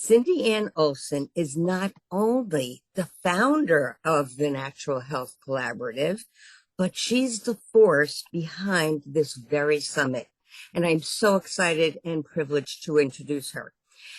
Cindy Ann Olson is not only the founder of the Natural Health Collaborative, but she's the force behind this very summit. And I'm so excited and privileged to introduce her.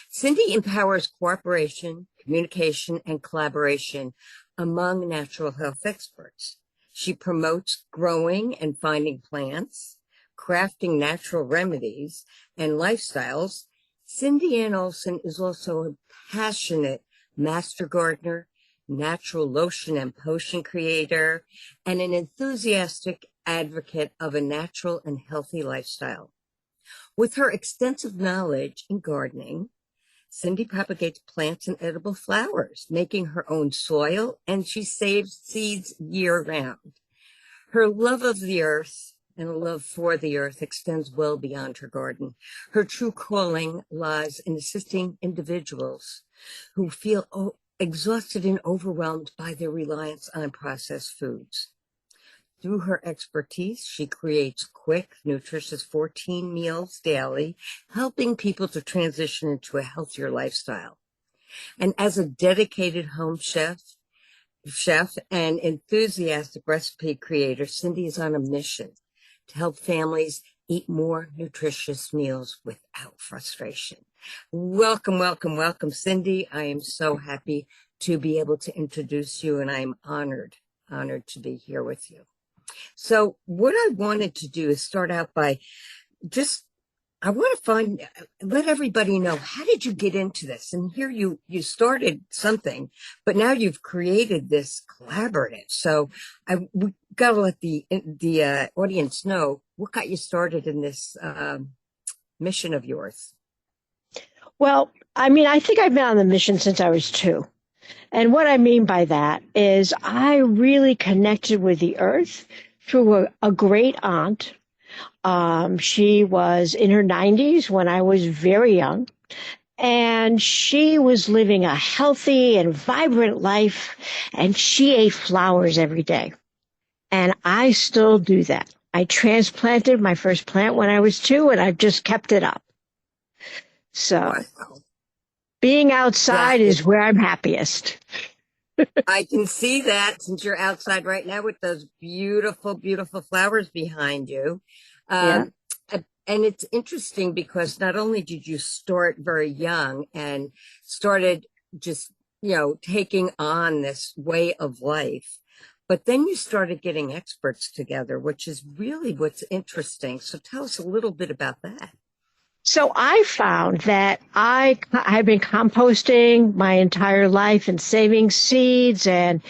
Cindy empowers cooperation, communication, and collaboration among natural health experts. She promotes growing and finding plants, crafting natural remedies and lifestyles. Cindy Ann Olson is also a passionate master gardener, natural lotion and potion creator, and an enthusiastic advocate of a natural and healthy lifestyle. With her extensive knowledge in gardening, Cindy propagates plants and edible flowers, making her own soil, and she saves seeds year-round. Her love of the earth and a love for the earth extends well beyond her garden. Her true calling lies in assisting individuals who feel exhausted and overwhelmed by their reliance on processed foods. Through her expertise, she creates quick, nutritious 14 meals daily, helping people to transition into a healthier lifestyle. And as a dedicated home chef and enthusiastic recipe creator, Cindy is on a mission to help families eat more nutritious meals without frustration. Welcome, welcome, welcome, Cindy. I am so happy to be able to introduce you, and I'm honored to be here with you. So what I wanted to do is start out by I want to let everybody know, how did you get into this? And here you started something, but now you've created this collaborative. So we got to let the audience know what got you started in this mission of yours. Well, I think I've been on the mission since I was 2. And what I mean by that is I really connected with the earth through a great aunt. She was in her 90s when I was very young, and she was living a healthy and vibrant life, and she ate flowers every day. And I still do that. I transplanted my first plant when I was 2, and I've just kept it up. So wow. Being outside is where I'm happiest. I can see that since you're outside right now with those beautiful, beautiful flowers behind you. Yeah. And it's interesting because not only did you start very young and started just, taking on this way of life, but then you started getting experts together, which is really what's interesting. So tell us a little bit about that. So I found that I've been composting my entire life and saving seeds and,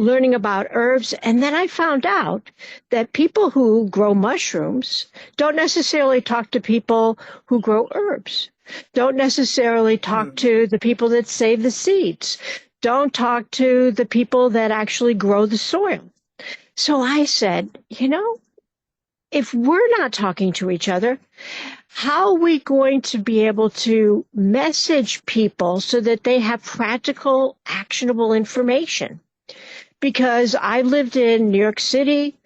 learning about herbs. And then I found out that people who grow mushrooms don't necessarily talk to people who grow herbs, don't necessarily talk to the people that save the seeds, don't talk to the people that actually grow the soil. So I said, if we're not talking to each other, how are we going to be able to message people so that they have practical, actionable information? Because I lived in New York City.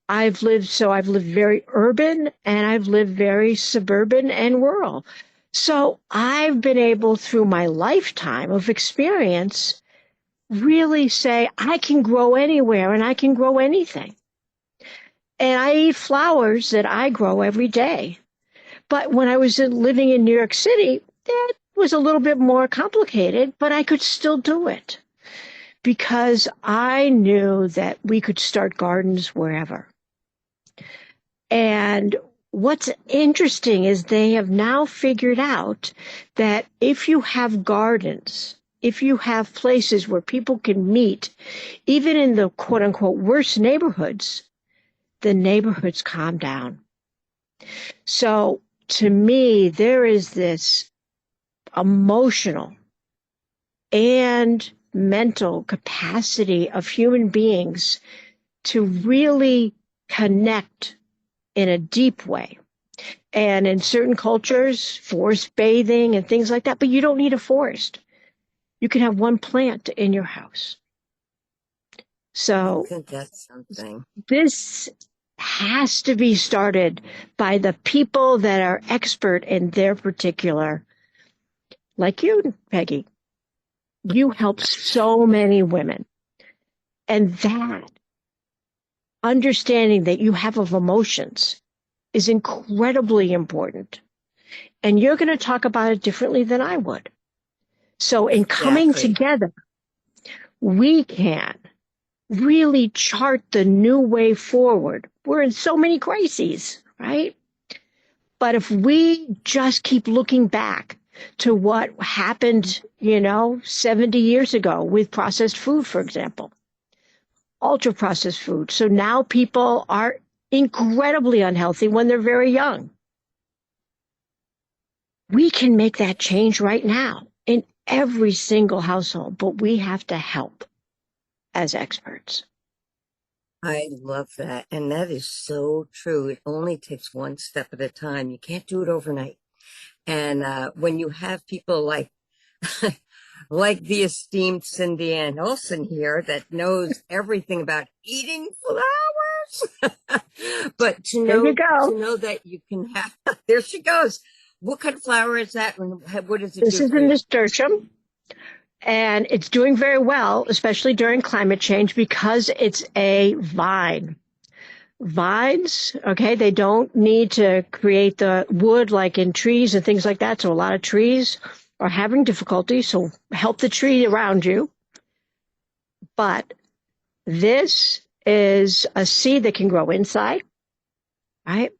I've lived very urban, and I've lived very suburban and rural. So I've been able, through my lifetime of experience, really say I can grow anywhere and I can grow anything. And I eat flowers that I grow every day. But when I was living in New York City, that was a little bit more complicated, but I could still do it because I knew that we could start gardens wherever. And what's interesting is they have now figured out that if you have gardens, if you have places where people can meet, even in the quote unquote worst neighborhoods, the neighborhoods calm down. So to me, there is this emotional and mental capacity of human beings to really connect in a deep way. And in certain cultures, forest bathing and things like that, but you don't need a forest. You can have one plant in your house. So I think that's something. This has to be started by the people that are expert in their particular like you, Peggy. You help so many women. And that understanding that you have of emotions is incredibly important. And you're going to talk about it differently than I would. So in coming Exactly. together, we can really chart the new way forward. We're in so many crises, right? But if we just keep looking back to what happened, 70 years ago with processed food, for example, ultra processed food. So now people are incredibly unhealthy when they're very young. We can make that change right now in every single household, but we have to help as experts. I love that. And that is so true. It only takes one step at a time. You can't do it overnight. And when you have people like like the esteemed Cindy Ann Olson here that knows everything about eating flowers, but There you go. to know that you can have there she goes. What kind of flower is that? And what does it This do is for a you? nasturtium, and it's doing very well, especially during climate change, because it's a vine. Vines, okay, they don't need to create the wood like in trees and things like that. So a lot of trees are having difficulty. So help the tree around you. But this is a seed that can grow inside, right?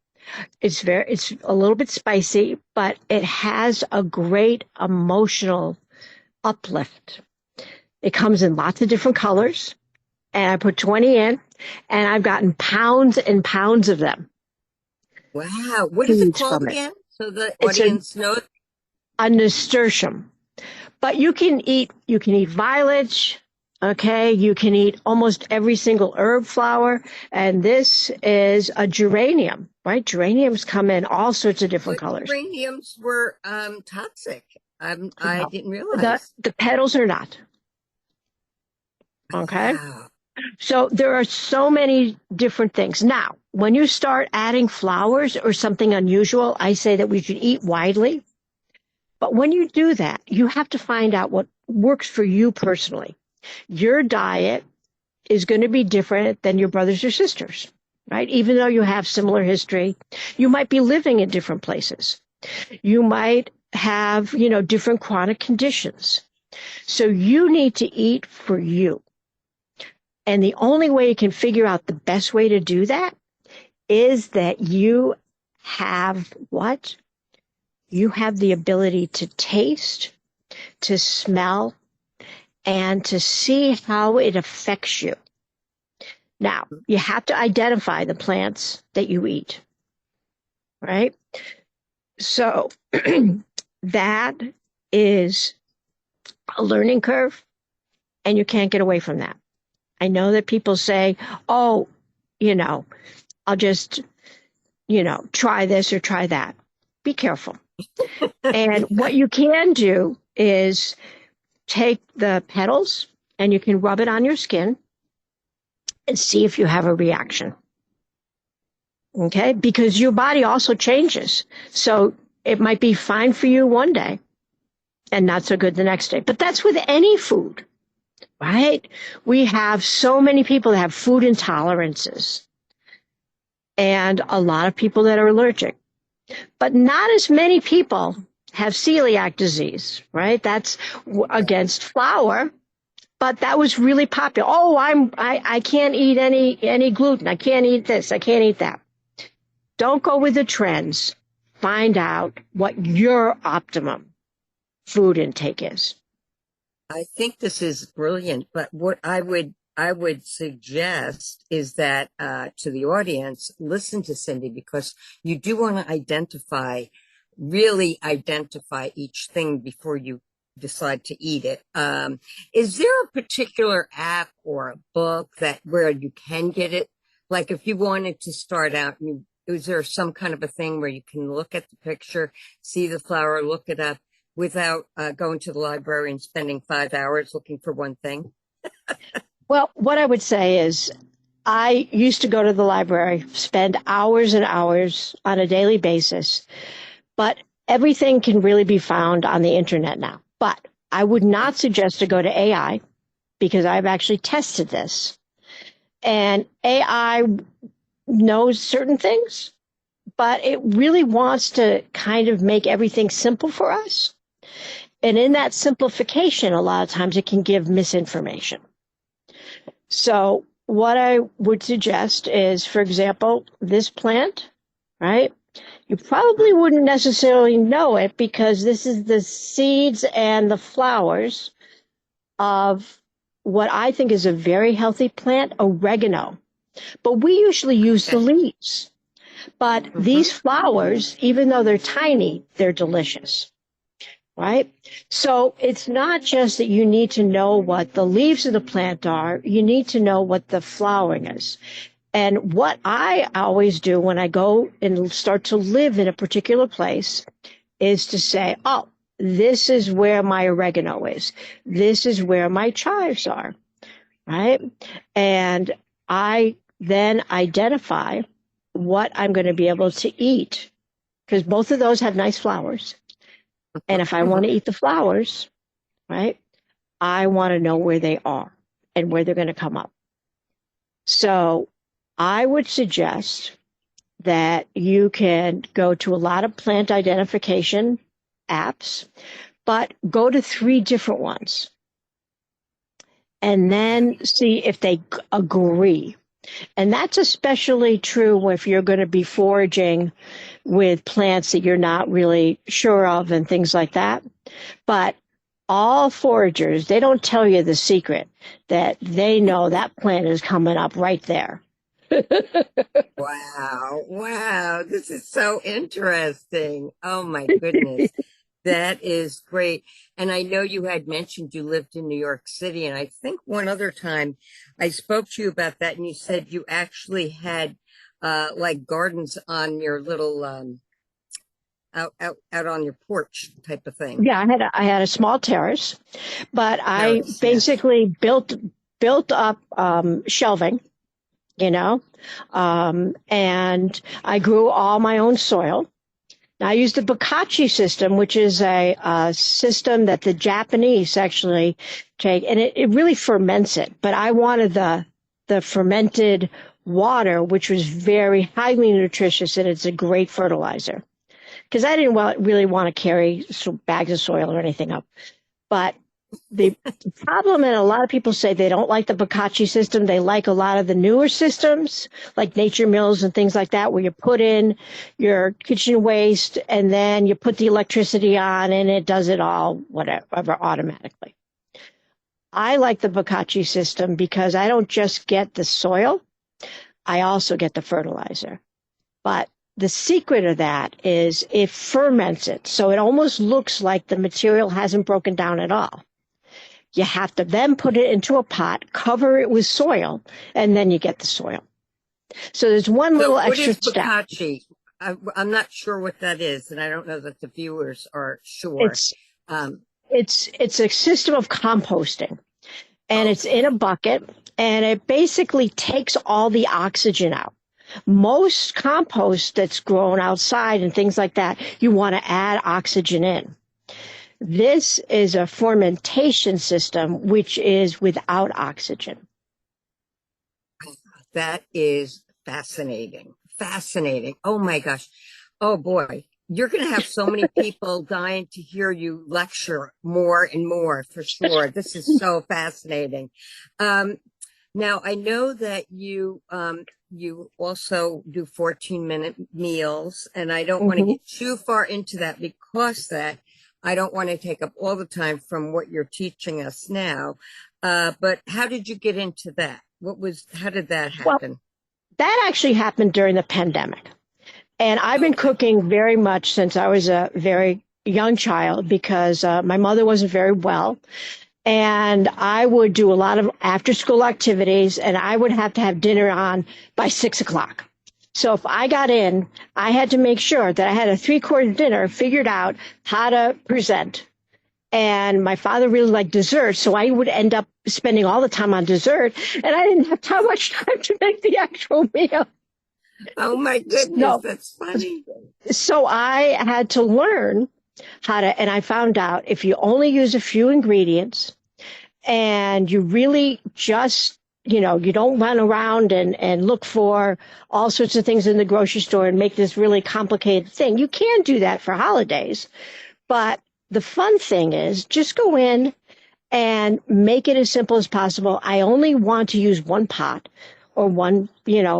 It's a little bit spicy, but it has a great emotional uplift. It comes in lots of different colors, and I put 20 in, and I've gotten pounds and pounds of them, Wow. What is it seeds called from it. again? So the It's audience knows. a nasturtium. But you can eat violets, okay? You can eat almost every single herb flower. And this is a geranium, right? Geraniums come in all sorts of different But colors. geraniums were toxic. I No, didn't the realize. the petals are not, okay? Wow. So there are so many different things. Now, when you start adding flowers or something unusual, I say that we should eat widely. But when you do that, you have to find out what works for you personally. Your diet is going to be different than your brothers or sisters, right? Even though you have similar history, you might be living in different places. You might have, different chronic conditions. So you need to eat for you. And the only way you can figure out the best way to do that is that you have what? You have the ability to taste, to smell, and to see how it affects you. Now, you have to identify the plants that you eat, right? So that is a learning curve, and you can't get away from that. I know that people say, oh, I'll just, try this or try that. Be careful. And what you can do is take the petals and you can rub it on your skin and see if you have a reaction. Okay? Because your body also changes. So it might be fine for you one day and not so good the next day. But that's with any food, right? We have so many people that have food intolerances and a lot of people that are allergic, but not as many people have celiac disease, right? That's against flour. But that was really popular. Oh, I can't eat any gluten. I can't eat this. I can't eat that. Don't go with the trends. Find out what your optimum food intake is. I think this is brilliant, but what I would suggest is that to the audience, listen to Cindy because you do want to really identify each thing before you decide to eat it. Is there a particular app or a book that where you can get it? Like if you wanted to start out, is there some kind of a thing where you can look at the picture, see the flower, look it up? Without going to the library and spending 5 hours looking for one thing? Well, what I would say is I used to go to the library, spend hours and hours on a daily basis. But everything can really be found on the internet now. But I would not suggest to go to AI because I've actually tested this. And AI knows certain things, but it really wants to kind of make everything simple for us. And in that simplification, a lot of times it can give misinformation. So what I would suggest is, for example, this plant, right? You probably wouldn't necessarily know it because this is the seeds and the flowers of what I think is a very healthy plant, oregano. But we usually use the leaves. But these flowers, even though they're tiny, they're delicious, right? So it's not just that you need to know what the leaves of the plant are, you need to know what the flowering is. And what I always do when I go and start to live in a particular place is to say, oh, this is where my oregano is. This is where my chives are, right? And I then identify what I'm going to be able to eat, because both of those have nice flowers. And if I want to eat the flowers, right, I want to know where they are and where they're going to come up. So I would suggest that you can go to a lot of plant identification apps, but go to 3 different ones and then see if they agree. And that's especially true if you're going to be foraging with plants that you're not really sure of and things like that. But all foragers, they don't tell you the secret that they know that plant is coming up right there. Wow. Wow. This is so interesting. Oh my goodness. That is great. And I know you had mentioned you lived in New York City. And I think one other time I spoke to you about that and you said you actually had like gardens on your little out on your porch type of thing. Yeah, I had a small terrace, but I Terrace, yes. basically built up shelving, you know, and I grew all my own soil. Now, I used the Bokashi system, which is a system that the Japanese actually take, and it really ferments it. But I wanted the fermented water, which was very highly nutritious, and it's a great fertilizer. Because I didn't really want to carry bags of soil or anything up. But the problem, and a lot of people say they don't like the Bokashi system. They like a lot of the newer systems, like Nature Mills and things like that, where you put in your kitchen waste and then you put the electricity on and it does it all, whatever, automatically. I like the Bokashi system because I don't just get the soil, I also get the fertilizer. But the secret of that is it ferments it. So it almost looks like the material hasn't broken down at all. You have to then put it into a pot, cover it with soil, and then you get the soil. So there's one little extra step. Bokashi? I'm not sure what that is, and I don't know that the viewers are sure. It's a system of composting, and it's in a bucket, and it basically takes all the oxygen out. Most compost that's grown outside and things like that, you want to add oxygen in. This is a fermentation system, which is without oxygen. That is fascinating. Fascinating. Oh my gosh. Oh boy. You're going to have so many people dying to hear you lecture more and more for sure. This is so fascinating. Now I know that you also do 14-minute meals, and I don't want to get too far into that because I don't want to take up all the time from what you're teaching us now. But how did you get into that? How did that happen? Well, that actually happened during the pandemic. And I've been cooking very much since I was a very young child because my mother wasn't very well. And I would do a lot of after school activities, and I would have to have dinner on by 6 o'clock. So if I got in, I had to make sure that I had a 3-course dinner figured out how to present. And my father really liked dessert, so I would end up spending all the time on dessert, and I didn't have much time to make the actual meal. Oh my goodness, No, that's funny. so I had to learn how to, and I found out if you only use a few ingredients and you really just, you don't run around and look for all sorts of things in the grocery store and make this really complicated thing. You can do that for holidays, but the fun thing is just go in and make it as simple as possible. I only want to use one pot or one,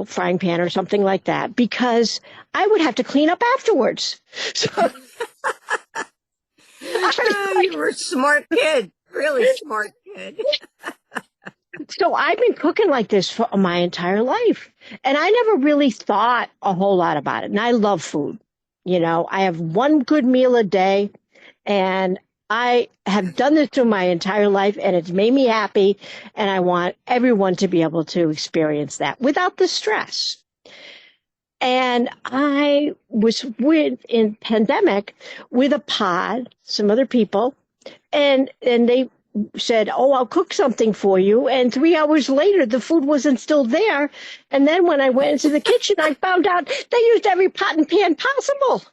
frying pan or something like that because I would have to clean up afterwards. So Oh, you were a smart kid, really smart kid. So I've been cooking like this for my entire life. And I never really thought a whole lot about it. And I love food. I have one good meal a day and I have done this through my entire life and it's made me happy. And I want everyone to be able to experience that without the stress. And I was in pandemic with a pod, some other people, and they said, "Oh, I'll cook something for you." And 3 hours later, the food wasn't still there. And then when I went into the kitchen, I found out they used every pot and pan possible.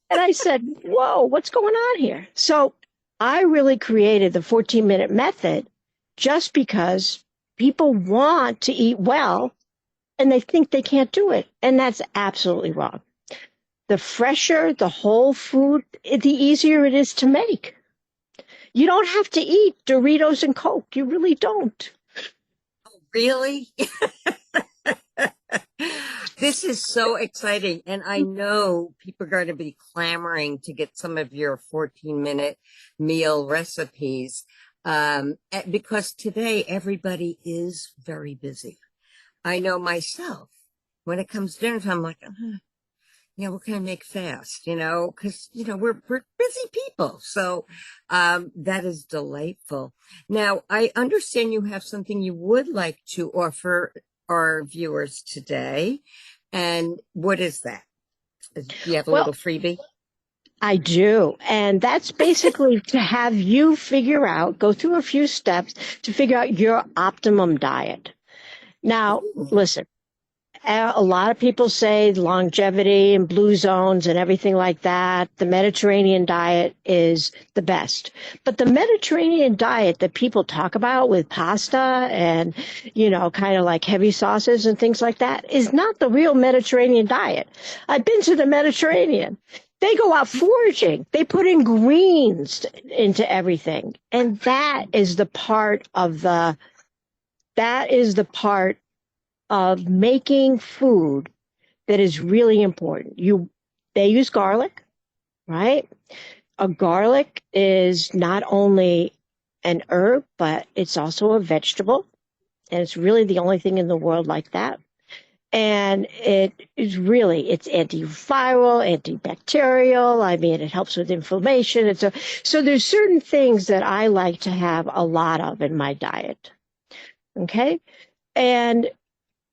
And I said, "Whoa, what's going on here?" So I really created the 14-minute method just because people want to eat well and they think they can't do it. And that's absolutely wrong. The fresher the whole food, the easier it is to make. You don't have to eat Doritos and Coke. You really don't. Really? This is so exciting. And I know people are going to be clamoring to get some of your 14-minute meal recipes because today everybody is very busy. I know myself, when it comes to dinner time, I'm like, what can I make fast? Because, we're busy people. So, that is delightful. Now, I understand you have something you would like to offer our viewers today. And what is that? Do you have a Well, little freebie? I do. And that's basically to have you go through a few steps to figure out your optimum diet. Now, Ooh. listen, a lot of people say longevity and blue zones and everything like that. The Mediterranean diet is the best. But the Mediterranean diet that people talk about with pasta and, kind of like heavy sauces and things like that is not the real Mediterranean diet. I've been to the Mediterranean. They go out foraging. They put in greens into everything. And that is the part of making food that is really important. They use garlic, right? A garlic is not only an herb, but it's also a vegetable. And it's really the only thing in the world like that. And it's antiviral, antibacterial. I mean, it helps with inflammation. So there's certain things that I like to have a lot of in my diet. Okay. And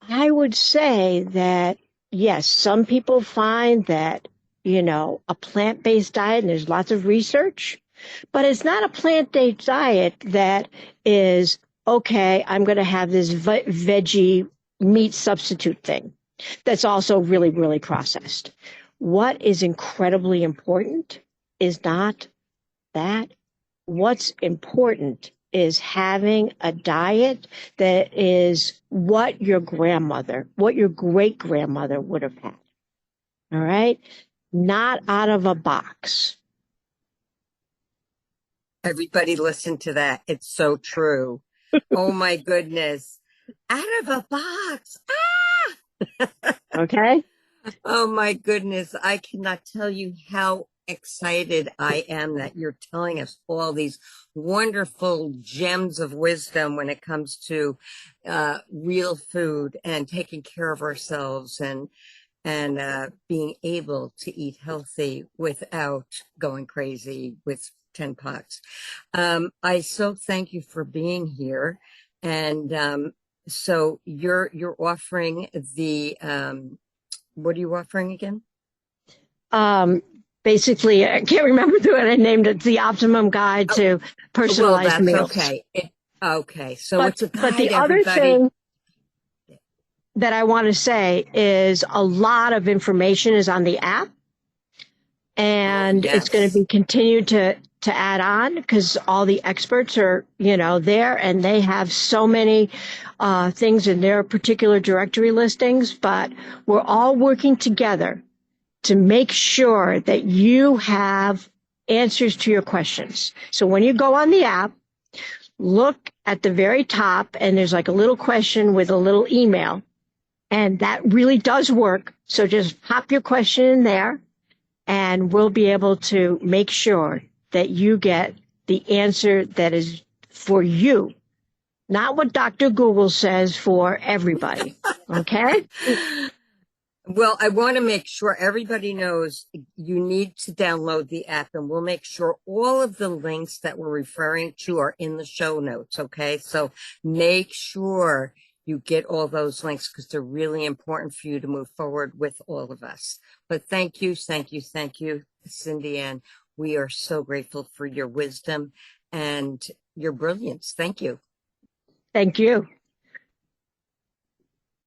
I would say that, yes, some people find that, a plant-based diet, and there's lots of research, but it's not a plant-based diet that is, okay, I'm going to have this veggie meat substitute thing that's also really, really processed. What is incredibly important is not that. What's important is having a diet that is what your great grandmother would have had. All right? Not out of a box. Everybody listen to that. It's so true. Oh my goodness. Out of a box. Okay? Oh my goodness. I cannot tell you how excited I am that you're telling us all these wonderful gems of wisdom when it comes to real food and taking care of ourselves and being able to eat healthy without going crazy with 10 pots. I so thank you for being here. And so you're offering the what are you offering again? Basically, I can't remember what I named it. The Optimum Guide to Well, Personalized that's Meals. okay. Okay, so But it's a but guide, the other everybody. thing that I want to say is a lot of information is on the app, Oh, and it's going to yes. be continued to add on because all the experts are, there, and they have so many things in their particular directory listings. But we're all working together to make sure that you have answers to your questions. So when you go on the app, look at the very top, and there's like a little question with a little email. And that really does work. So just pop your question in there, and we'll be able to make sure that you get the answer that is for you, not what Dr. Google says for everybody. Okay? Well, I want to make sure everybody knows you need to download the app, and we'll make sure all of the links that we're referring to are in the show notes. Okay. So make sure you get all those links because they're really important for you to move forward with all of us. But thank you, Cindy Ann. We are so grateful for your wisdom and your brilliance. Thank you. Thank you.